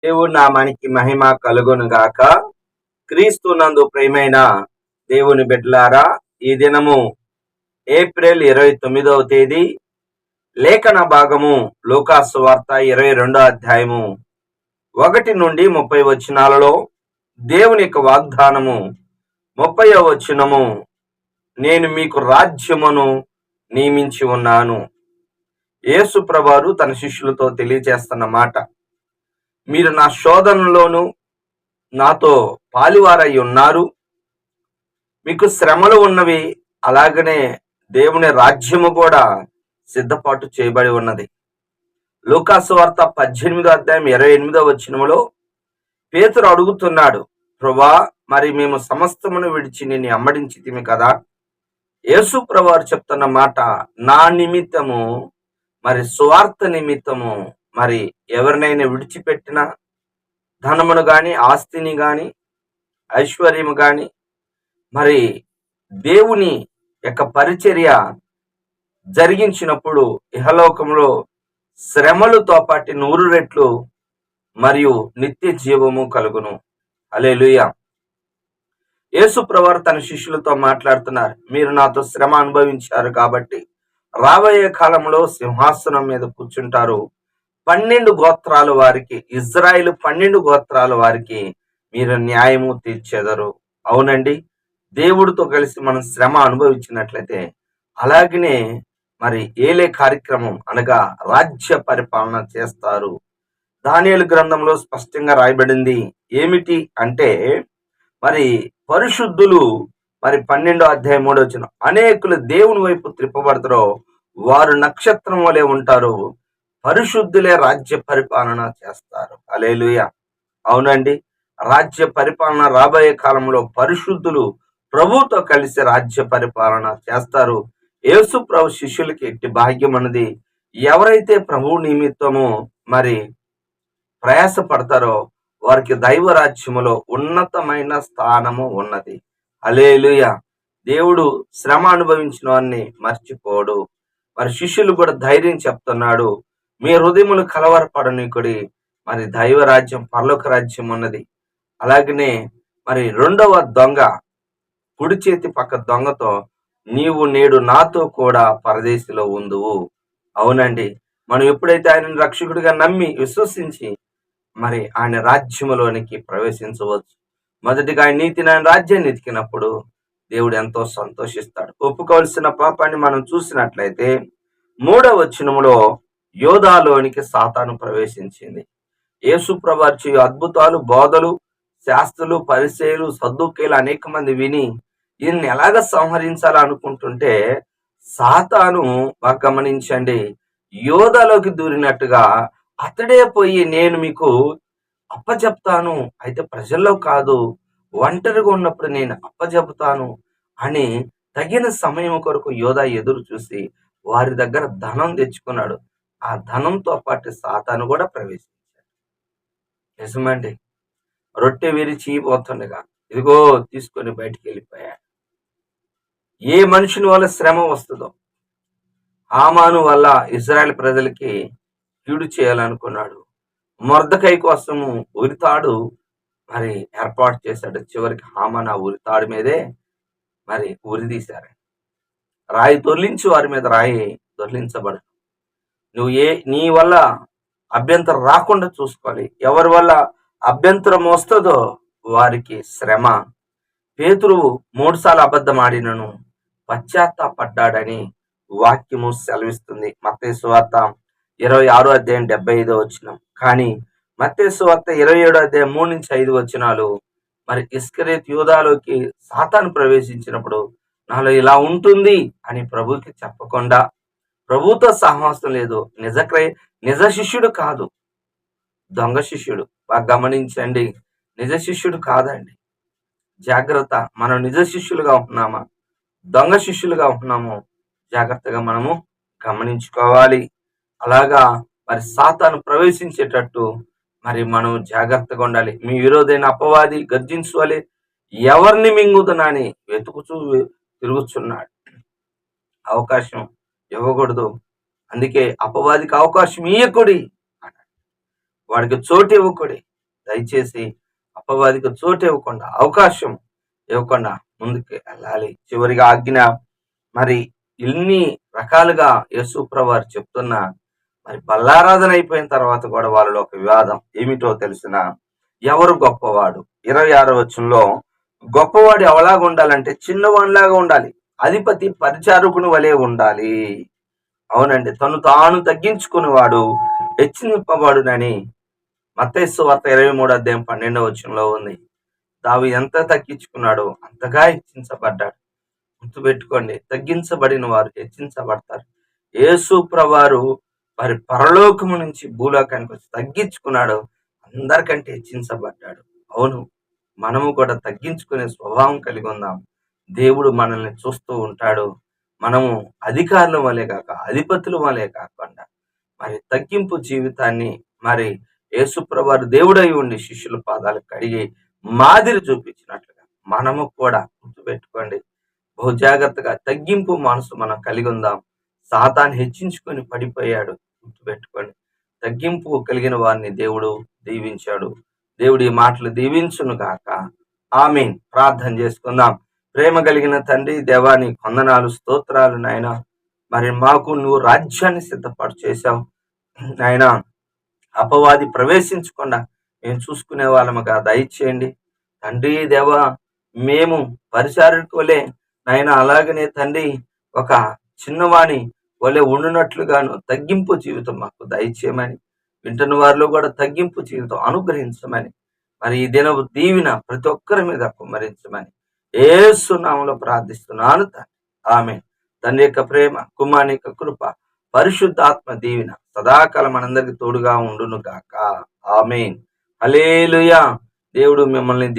దేవుని నామానికి మహిమ కలుగును గాక. క్రీస్తునందు ప్రియమైన దేవుని బిడ్డలారా, ఈ దినము ఏప్రిల్ 29వ తేదీ, లేఖన భాగము లూకాసు వార్త 22వ అధ్యాయము 1 నుండి 30 వచనాలలో దేవుని యొక్క వాగ్దానము 30వ వచనము, నేను మీకు రాజ్యమును నియమించి ఉన్నాను. యేసు ప్రభువారు తన శిష్యులతో తెలియజేస్తున్న మాట, మీరు నా శోధనలోను నాతో పాలివారై ఉన్నారు. మీకు శ్రమలు ఉన్నవి, అలాగనే దేవుని రాజ్యము కూడా సిద్ధపాటు చేయబడి ఉన్నది. లూకాసు వార్త 18వ అధ్యాయం 28వ వచనములో పేతురు అడుగుతున్నాడు, ప్రభువా, మరి మేము సమస్తమును విడిచి నిన్ను అమ్మడించితిమి కదా. యేసు ప్రభువారు చెప్తున్న మాట, నా నిమిత్తము, మరి సువార్త నిమిత్తము, మరి ఎవరినైనా విడిచిపెట్టిన ధనమును గాని, ఆస్తిని గాని, ఐశ్వర్యము గాని, మరి దేవుని యొక్క పరిచర్య జరిగించినప్పుడు ఇహలోకంలో శ్రమలతో పాటు 100 రెట్లు మరియు నిత్య జీవము కలుగును. హల్లెలూయా. యేసు ప్రభువారు తన శిష్యులతో మాట్లాడుతున్నారు, మీరు నాతో శ్రమ అనుభవించారు కాబట్టి రాబోయే కాలంలో సింహాసనం మీద కూర్చుంటారు. 12 గోత్రాల వారికి, ఇజ్రాయిల్ 12 గోత్రాల వారికి మీరు న్యాయము తీర్చెదరు. అవునండి, దేవుడితో కలిసి మనం శ్రమ అనుభవించినట్లయితే అలాగనే మరి ఏలే కార్యక్రమం అనగా రాజ్య పరిపాలన చేస్తారు. దానియేలు గ్రంథంలో స్పష్టంగా రాయబడింది ఏమిటి అంటే, మరి పరిశుద్ధులు, మరి 12వ అధ్యాయం 3వ వచనం, అనేకులు దేవుని వైపు త్రిప్పబడతారో వారు నక్షత్రం వలె ఉంటారు, పరిశుద్ధులే రాజ్య పరిపాలన చేస్తారు. హల్లెలూయా. అవునండి, రాజ్య పరిపాలన రాబోయే కాలంలో పరిశుద్ధులు ప్రభుతో కలిసి రాజ్య పరిపాలన చేస్తారు. యేసు ప్రభు శిష్యులకి ఎట్టి భాగ్యం అన్నది, ఎవరైతే ప్రభు నిమిత్తము మరి ప్రయాస పడతారో వారికి దైవ రాజ్యములో ఉన్నతమైన స్థానము ఉన్నది. హల్లెలూయా. దేవుడు శ్రమ అనుభవించిన వారిని మర్చిపోడు. మరి శిష్యులు కూడా ధైర్యం చెప్తున్నాడు, మీ హృదయములు కలవరపడనీకుడి, మరి దైవ రాజ్యం, పరలోక రాజ్యం ఉన్నది. అలాగనే మరి రెండవ దొంగ, కుడి చేతి పక్క దొంగతో, నీవు నేడు నాతో కూడా పరదేశిలో ఉందువు. అవునండి, మనం ఎప్పుడైతే ఆయన రక్షకుడిగా నమ్మి విశ్వసించి మరి ఆయన రాజ్యములోనికి ప్రవేశించవచ్చు. మొదటిగా ఆయన నీతిని, ఆయన రాజ్యాన్ని ఎతికినప్పుడు దేవుడు ఎంతో సంతోషిస్తాడు. ఒప్పుకోవాల్సిన పాపాన్ని మనం చూసినట్లయితే 3వ వచనములో యోధాలోనికి సాతాను ప్రవేశించింది. యేసు ప్రభువారు చేయు అద్భుతాలు, బోధలు, శాస్త్రులు, పరిసయ్యులు, సద్దూకయ్యులు అనేక మంది విని ఈయన్ని ఎలాగ సంహరించాలనుకుంటుంటే సాతాను, బాగా గమనించండి, యోధాలోకి దూరినట్టుగా అతడే పోయి, నేను మీకు అప్పచెప్తాను, అయితే ప్రజల్లో కాదు, ఒంటరిగా ఉన్నప్పుడు నేను అప్పచెప్తాను అని తగిన సమయం కొరకు యోధా ఎదురు చూసి వారి దగ్గర ధనం తెచ్చుకున్నాడు. ఆ ధనంతో పాటు సాతాను కూడా ప్రవేశించాడు. నిజమండి, రొట్టె విరిచి పోతుండగా ఇదిగో తీసుకొని బయటికి వెళ్ళిపోయాడు. ఏ మనుషుని వల్ల శ్రమ వస్తుందో, హామాను వల్ల ఇజ్రాయెల్ ప్రజలకి కీడు చేయాలనుకున్నాడు. మొర్దెకై కోసము ఉరితాడు మరి ఏర్పాటు చేశాడు. చివరికి హామాను ఆ ఉరితాడు మీదే మరి ఉరి తీశారు. రాయి దొర్లించి వారి మీద రాయి దొర్లించబడు. నీ వల్ల అభ్యంతరం రాకుండా చూసుకోవాలి. ఎవరి వల్ల అభ్యంతరం వస్తుందో వారికి శ్రమ. పేతురు 3 సార్లు అబద్ధం ఆడినను పశ్చాత్తాపడ్డాడని వాక్యము సెలవిస్తుంది. మత్తయి సువార్త 26వ అధ్యాయం 75వ వచనం. కానీ మత్తయి సువార్త 27వ అధ్యాయం 3 నుంచి 5 వచనాలు, మరి ఇస్కరియోతు యూదాలోకి సాతాను ప్రవేశించినప్పుడు నాలో ఇలా ఉంటుంది అని ప్రభువుకి చెప్పకుండా, ప్రభువుతో సహవాసం లేదు, నిజ శిష్యుడు కాదు, దొంగ శిష్యుడు. బాగా గమనించండి, నిజ శిష్యుడు కాదండి. జాగ్రత్త, మనం నిజ శిష్యులుగా ఉంటున్నామా, దొంగ శిష్యులుగా ఉంటున్నామో జాగ్రత్తగా మనము గమనించుకోవాలి. అలాగా మరి సాతాను ప్రవేశించేటట్టు మరి మనం జాగ్రత్తగా ఉండాలి. మీ విరోధైన అపవాది గర్జించువాలి, ఎవరిని మింగుతున్నాని వెతుకుచూ తిరుగుతున్నాడు. అవకాశం ఇవ్వకూడదు. అందుకే అపవాదికి అవకాశం ఇవ్వకుడి, వాడికి చోటు ఇవ్వకుడి. దయచేసి అపవాదికి చోటు ఇవ్వకుండా, అవకాశం ఇవ్వకుండా ముందుకు వెళ్ళాలి. చివరిగా ఆజ్ఞ, మరి ఇన్ని రకాలుగా యేసు ప్రభువారు చెప్తున్నా, మరి బల్లారాధన అయిపోయిన తర్వాత కూడా వాళ్ళలో ఒక వివాదం ఏమిటో తెలిసిన, ఎవరు గొప్పవాడు? 26వ వచనంలో, గొప్పవాడు ఎవలాగా ఉండాలంటే చిన్నవాడిలాగా ఉండాలి, అధిపతి పరిచారకుని వలె ఉండాలి. అవునండి, తను తాను తగ్గించుకునేవాడు హెచ్చింపబడునని మత్తయి సువార్త 23వ అధ్యాయం 12వ వచనంలో ఉంది. దావీదు ఎంత తగ్గించుకున్నాడో అంతగా హెచ్చించబడ్డాడు. గుర్తుపెట్టుకోండి, తగ్గించబడిన వారు హెచ్చించబడతారు. యేసు ప్రభువారు మరి పరలోకము నుంచి భూలోకానికి వచ్చి తగ్గించుకున్నాడు, అందరికంటే హెచ్చించబడ్డాడు. అవును, మనము కూడా తగ్గించుకునే స్వభావం కలిగి ఉందాం. దేవుడు మనల్ని చూస్తూ ఉంటాడు. మనము అధికారుల వలె కాక, అధిపతుల వలె కాకుండా మరి తగ్గింపు జీవితాన్ని, మరి యేసు ప్రభువారు దేవుడై ఉండి శిష్యుల పాదాలు కడిగి మాదిరి చూపించినట్లుగా మనము కూడా, గుర్తుపెట్టుకోండి, బహు జాగ్రత్తగా తగ్గింపు మనసు మనం కలిగి ఉందాం. సాతాను హెచ్చించుకొని పడిపోయాడు. గుర్తుపెట్టుకోండి, తగ్గింపు కలిగిన వారిని దేవుడు దీవించాడు. దేవుడి మాటలు దీవించును గాక. ఆమేన్. ప్రార్థన చేసుకుందాం. ప్రేమ కలిగిన తండ్రి, దేవాని వందనాలు, స్తోత్రాలు నాయన. మరి మాకు నువ్వు రాజ్యాన్ని సిద్ధపాటు చేశావు నాయన. అపవాది ప్రవేశించకుండా మేము చూసుకునే వాళ్ళముగా దయచేయండి తండ్రి. దేవా, మేము పరిచారకులే నాయన, అలాగనే తండ్రి ఒక చిన్నవాణి వలె ఉండునట్లుగాను తగ్గింపు జీవితం మాకు దయచేయమని, వింటున్న వారిలో కూడా తగ్గింపు జీవితం అనుగ్రహించమని, మరి ఈ దిన దీవిన ప్రతి ఒక్కరి మీద కుమ్మరించమని యేసు నామములో ప్రార్థిస్తున్నాను తండ్రి. ఆమేన్. తండ్రి యొక్క ప్రేమ, కుమారుని యొక్క కృప, పరిశుద్ధాత్మ దీవెన సదాకాలం మనందరికి తోడుగా ఉండును గాక. ఆమేన్. హల్లెలూయా. దేవుడు మిమ్మల్ని